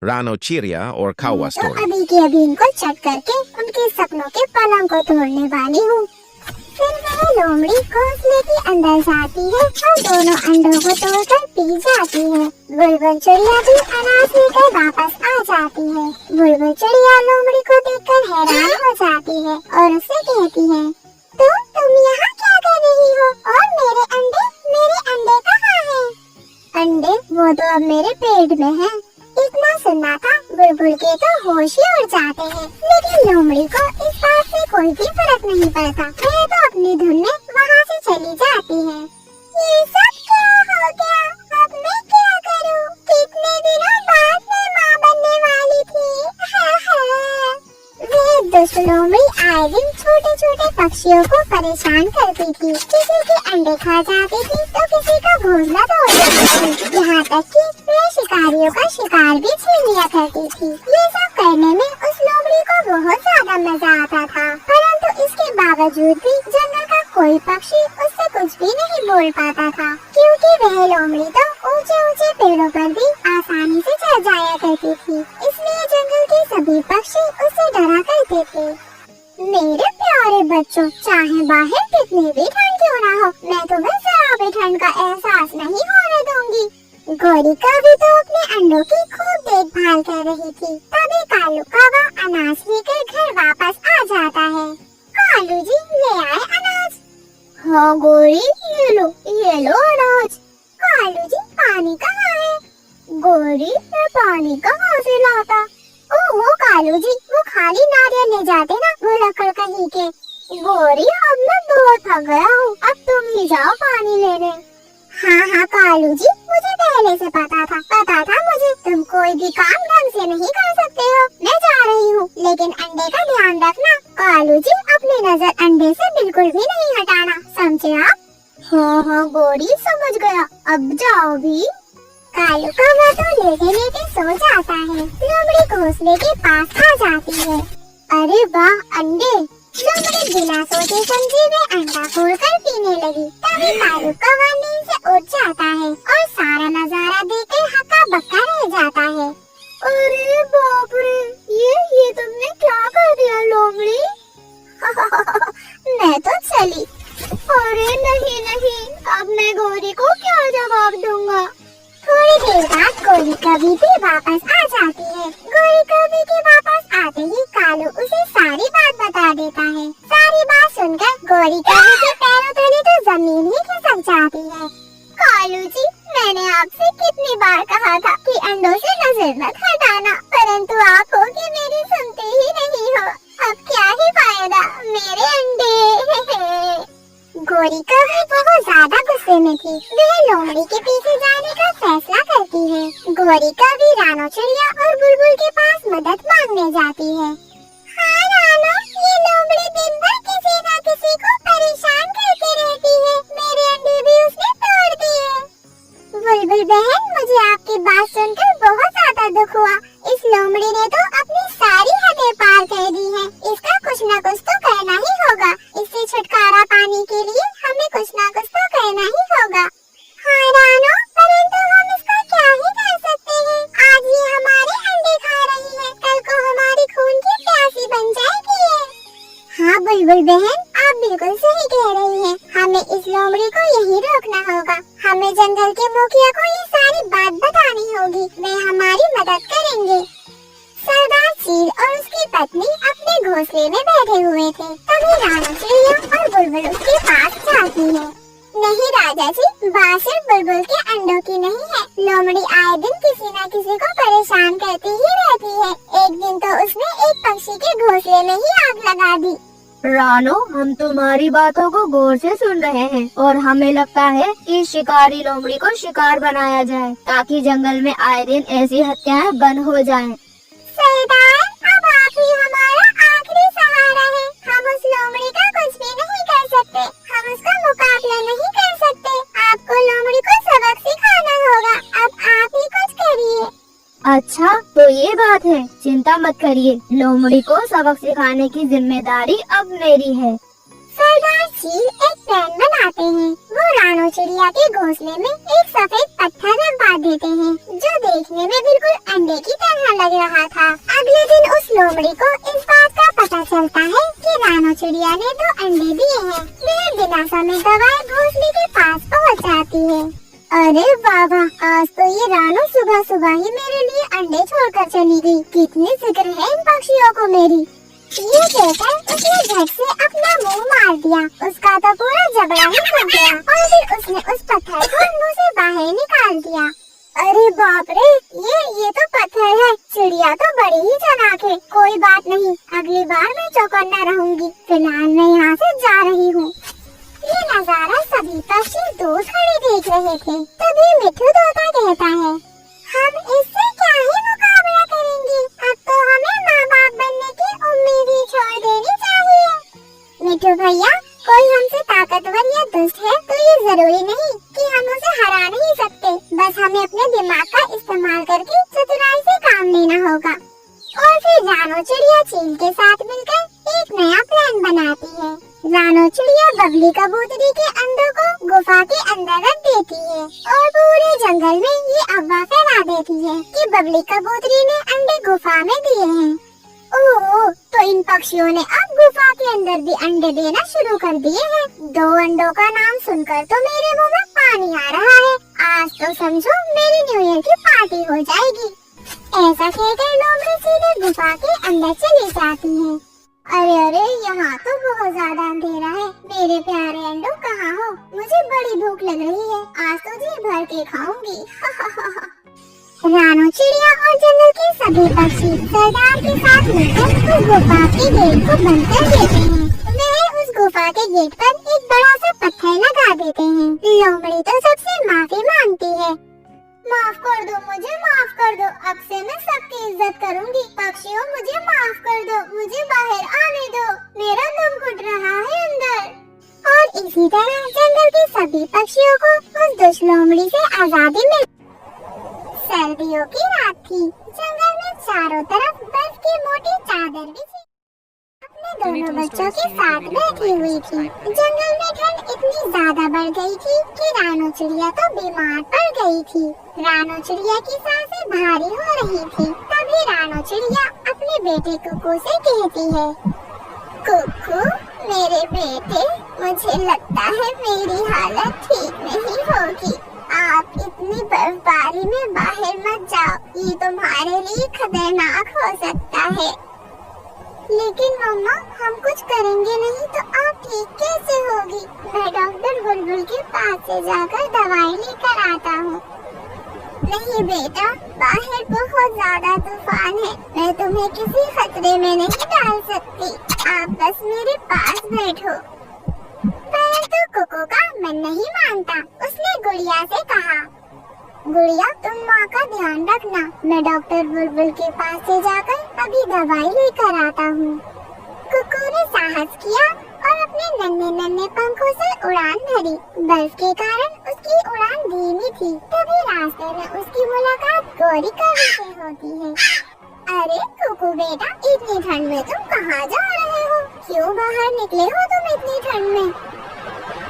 Rano Chiria or Kawa तो story. अभी के अभी इनको चट करके उनके सपनों के पलंग को तोड़ने वाली हूँ। फिर वह लोमड़ी घोंसले के अंदर जाती है और दोनों अंडों को तोड़कर पी जाती है। बुलबुल चिड़िया भी अनाज लेकर वापस आ जाती है। बुलबुल चिड़िया लोमड़ी को देखकर हैरान हो जाती है और उससे कहती है, तुम यहाँ क्या कर रही हो और मेरे अंडे कहाँ हैं? अंडे वो तो अब मेरे पेट में हैं। इतना सुनना था बुलबुल के तो होश ही उड़ जाते हैं, लेकिन लोमड़ी को इस बात से कोई भी फर्क नहीं पड़ता। वह तो अपनी धुन में वहाँ से चली जाती है। ये सब क्या हो गया? अब मैं क्या करूँ? कितने दिनों बाद मैं माँ बनने वाली थी। वह दुष्ट लोमड़ी आए दिन छोटे छोटे पक्षियों को परेशान करती थी। किसी के अंडे खा जाती थी तो किसी का घोंसला तोड़ देती थी, यहाँ तक कि वह शिकारियों का शिकार भी छीन लिया करती थी। ये सब करने में उस लोमड़ी को बहुत ज्यादा मजा आता था, परंतु इसके बावजूद भी जंगल का कोई पक्षी उससे कुछ भी नहीं बोल पाता था, क्योंकि वह लोमड़ी तो ऊंचे ऊंचे पेड़ों पर भी आसानी से चढ़ जाया करती थी। इसलिए जंगल के सभी पक्षी उससे डरा करते थे। मेरे प्यारे बच्चों, चाहे बाहर कितनी भी ठंड क्यों ना हो, मैं तुम्हें जरा भी ठंड का एहसास नहीं होने दूंगी। गौरी कौवा तो अपने अंडों की खूब देखभाल कर रही थी। तभी कालू कौवा अनाज लेकर घर वापस आ जाता है। कालू जी, ले आए अनाज? हाँ गौरी, ये लो अनाज। कालू जी, पानी कहाँ है? गौरी, मैं पानी कहाँ से लाता? ओहो कालू जी, वो खाली नारियल ले जाते ना, वो लकड़ कहीं के। गौरी, अब मैं बहुत थक गया हूँ, अब तुम ही जाओ पानी लेने। हाँ कालू जी, मुझे पहले से पता था मुझे तुम कोई भी काम ढंग से नहीं कर सकते हो। मैं जा रही हूँ, लेकिन अंडे का ध्यान रखना। कालू जी, अपनी नजर अंडे से बिल्कुल भी नहीं हटाना, समझे आप? हाँ गौरी, समझ गया, अब जाओ भी। कालू कौवा तो लेटे लेटे सो जाता है। लोमड़ी घोंसले के पास आ जाती है। अरे वाह, अंडे! लोमड़ी बिना सोचे समझे वे अंडा फोड़कर पीने लगी। तभी कालू कौवा नींद से उठ जाता है और सारा नजारा देखकर हक्का बक्का रह जाता है। अरे बाप रे, ये तुमने क्या कर दिया लोमड़ी? मैं तो चली। अरे नहीं, अब मैं गौरी को क्या जवाब दूंगा? थोड़ी देर बाद गौरी कभी भी वापस आ जाती है। गौरी कभी के वापस आते ही कालू उसे सारी बात बता देता है। सारी बात सुनकर गौरी कभी के पैरों तले तो जमीन ही खिसक जाती है। कालू जी, मैंने आपसे कितनी बार कहा था कि अंडों से नजर मत हटाना, परंतु आप हो कि मेरी सुनते ही नहीं हो। अब क्या ही फायदा, मेरे अंडे। गौरी कभी बहुत ज्यादा गुस्से में थी। वह लोमड़ी के पीछे जाने का फैसला करती है। गौरी कभी रानो चिड़िया और बुलबुल के पास मदद मांगने जाती है। हाँ रानो, ये लोमड़ी दिन भर किसी न किसी को परेशान करती रहती है। मेरे अंडे भी उसने तोड़ दिए। बुलबुल बहन, मुझे आपकी बात सुनकर बहुत ज्यादा दुख हुआ। इस लोमड़ी ने तो अपनी सारी हदें पार कर दी है। इसका कुछ न कुछ तो करना ही होगा। इससे छुटकारा पाने के लिए हमें कुछ न कुछ तो करना ही होगा। हाँ रानो, परंतु हम इसका क्या ही कर सकते हैं? आज ये हमारे अंडे खा रही है, कल को हमारी खून की प्यासी बन जाएगी ये। हाँ बुलबुल बहन, आप बिल्कुल सही कह रही हैं। हमें इस लोमड़ी को यही रोकना होगा। हमें जंगल के मुखिया को ये सारी बात बतानी होगी, वे हमारी मदद करेंगे। सरदार चील और उसकी पत्नी अपने घोंसले में बैठे हुए थे। तभी रानो चिड़िया और बुलबुल उसके पास जाती है। नहीं राजा जी, बात सिर्फ बुलबुल के अंडों की नहीं है। लोमड़ी आए दिन किसी न किसी को परेशान करती ही रहती है। एक दिन तो उसने एक पक्षी के घोंसले में ही आग लगा दी। रानो, हम तुम्हारी बातों को गौर से सुन रहे हैं और हमें लगता है कि शिकारी लोमड़ी को शिकार बनाया जाए, ताकि जंगल में आए दिन ऐसी हत्याएं बंद हो जाएं। सरदार, अब आप ही हमारा आखिरी सहारा है। हम उस लोमड़ी का कुछ भी नहीं कर सकते, हम उसका मुकाबला नहीं कर सकते। आपको लोमड़ी को सबक सिखाना होगा। अब आप ही कुछ करिए। अच्छा, तो ये बात है, चिंता मत करिए, लोमड़ी को सबक सिखाने की जिम्मेदारी अब मेरी है। सरदार चील एक प्लान बनाते हैं। वो रानो चिड़िया के घोंसले में एक सफेद पत्थर रखवा देते हैं, जो देखने में बिल्कुल अंडे की तरह लग रहा था। अगले दिन उस लोमड़ी को इस बात का पता चलता है कि रानो चिड़िया ने 2 अंडे दिए हैं। वह बिना समय गवाए घोंसले के पास पहुंच जाती है। अरे बाबा, आज तो ये रानो सुबह सुबह ही मेरे लिए अंडे छोड़कर चली गई। कितनी फिक्र है इन पक्षियों को मेरी। ये कहकर उसने झट से अपना मुंह मार दिया। उसका तो पूरा जबड़ा ही फट गया और फिर उसने उस पत्थर को मुंह से बाहर निकाल दिया। अरे बाप रे, ये तो पत्थर है। चिड़िया तो बड़ी ही चालाक है। कोई बात नहीं, अगली बार मैं चौकन्ना रहूंगी। फिलहाल मैं यहाँ से जा रही हूँ। ये नजारा सभी पक्षी दूर खड़े देख रहे थे। तभी मिट्ठू तोता कहता है, हम इससे क्या ही मुकाबला करेंगे। अब तो हमें माँ बाप बनने की उम्मीद ही छोड़ देनी चाहिए। मिट्ठू भैया, कोई हमसे ताकतवर या दुष्ट है तो ये जरूरी नहीं कि हम उसे हरा नहीं सकते। बस हमें अपने दिमाग का इस्तेमाल करके चतुराई से काम लेना होगा। और फिर रानो चिड़िया चील के साथ मिलकर एक नया प्लान बनाती है। रानो चिड़िया बबली कबूतरी के अंडों को गुफा के अंदर रख देती है और पूरे जंगल में ये अफवाह फैला देती है कि बबली कबूतरी ने अंडे गुफा में दिए हैं। ओह, तो इन पक्षियों ने अब गुफा के अंदर भी अंडे देना शुरू कर दिए हैं। 2 अंडों का नाम सुनकर तो मेरे मुंह में पानी आ रहा है। आज तो समझो मेरी न्यू ईयर की पार्टी हो जाएगी। ऐसा कहकर लोमड़ी सीधे गुफा के अंदर चली जाती है। अरे, यहाँ तो बहुत ज्यादा अंधेरा है। मेरे प्यारे अंडों कहाँ हो? मुझे बड़ी भूख लग रही है। आज तो जी भर के खाऊंगी। रानो चिड़िया और जंगल के सभी पक्षी सरदार के साथ मिलकर उस गुफा के गेट को बंद कर देते हैं। वे उस गुफा के गेट पर एक बड़ा सा पत्थर लगा देते हैं। लोमड़ी तो सबसे माफी मांगती है। माफ कर दो मुझे, माफ कर दो। अब से मैं सबकी इज्जत करूंगी। पक्षियों, मुझे माफ कर दो। मुझे बाहर आने दो। मेरा दम घुट रहा है अंदर। और इसी तरह जंगल के सभी पक्षियों को उस दुष्ट लोमड़ी से आजादी मिल। सर्दियों की रात थी। जंगल में चारों तरफ बर्फ की मोटी चादर बिछी अपने दोनों बच्चों के साथ बैठी हुई थी। जंगल में ठंड इतनी ज्यादा बढ़ गई थी कि रानो चिड़िया तो बीमार पड़ गई थी। रानो चिड़िया की सांसें भारी हो रही थी। तभी रानो चिड़िया अपने बेटे कुकू से कहती है, कुकू मेरे बेटे, मुझे लगता है मेरी हालत ठीक नहीं होगी। आप इतनी बर्फबारी में बाहर मत जाओ, ये तुम्हारे लिए खतरनाक हो सकता है। लेकिन मम्मा, हम कुछ करेंगे नहीं तो आप ठीक कैसे होगी? मैं डॉक्टर बुलबुल के पास से जाकर दवाई लेकर आता हूँ। नहीं बेटा, बाहर बहुत ज्यादा तूफान है। मैं तुम्हें किसी खतरे में नहीं डाल सकती। आप बस मेरे पास बैठो। परंतु कुकू का मन नहीं मानता। उसने गुड़िया से कहा, गुड़िया तुम माँ का ध्यान रखना। मैं डॉक्टर बुलबुल के पास से जाकर अभी दवाई लेकर आता हूँ। कुकू ने साहस किया और अपने नन्हे नन्हे पंखों से उड़ान भरी। बर्फ के कारण उसकी उड़ान धीमी थी। तभी रास्ते में उसकी मुलाकात गौरी कौवी से होती है। अरे कुकू बेटा, इतनी ठंड में तुम कहाँ जा रहे हो? क्यों बाहर निकले हो तुम इतनी ठंड में?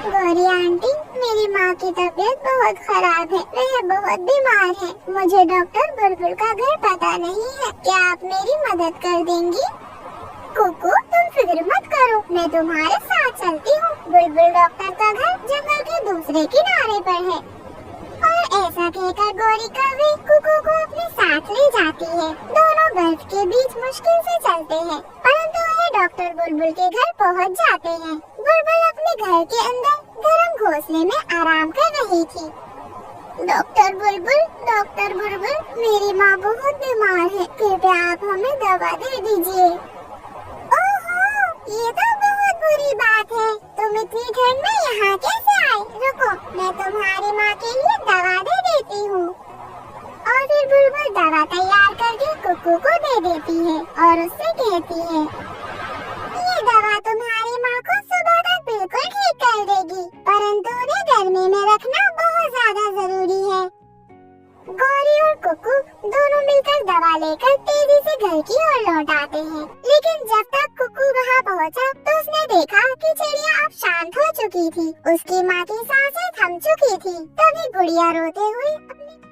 गौरी आंटी, मेरी माँ की तबीयत बहुत खराब है। वह बहुत बीमार है। मुझे डॉक्टर बुलबुल का घर पता नहीं है। क्या आप मेरी मदद कर देंगी? कुकू तुम फिक्र मत करो, मैं तुम्हारे साथ चलती हूँ। बुलबुल डॉक्टर का घर जंगल के दूसरे किनारे पर है। और ऐसा कहकर गौरी कौवी कुकू को अपने साथ ले जाती है। दोनों बर्फ के बीच मुश्किल से चलते हैं, परंतु वह डॉक्टर बुलबुल के घर पहुँच जाते हैं। बुलबुल अपने घर के अंदर गर्म घोंसले में आराम कर रही थी। डॉक्टर बुलबुल, मेरी माँ बहुत बीमार है। कृपया आप हमें दवा दे दीजिए। ओहो, ये तो बहुत बुरी बात है। तुम इतनी ठंड में यहाँ कैसे आए? रुको, मैं तुम्हारी माँ के लिए दवा दे देती हूँ। और फिर बुलबुल दवा तैयार करके कुकू को दे देती है और उससे कहती है, ये दवा तुम्हारी माँ को सुबह तक बिल्कुल ठीक कर देगी, परंतु उन्हें गर्मी में रखना बहुत ज्यादा जरूरी है। गौरी और कुकू दोनों मिलकर दवा लेकर तेजी से घर की ओर लौट आते हैं। लेकिन जब तक कुकू वहाँ पहुँचा तो उसने देखा कि चिड़िया अब शांत हो चुकी थी। उसकी माँ की सांसें थम चुकी थी। तभी गुड़िया रोते हुए अपने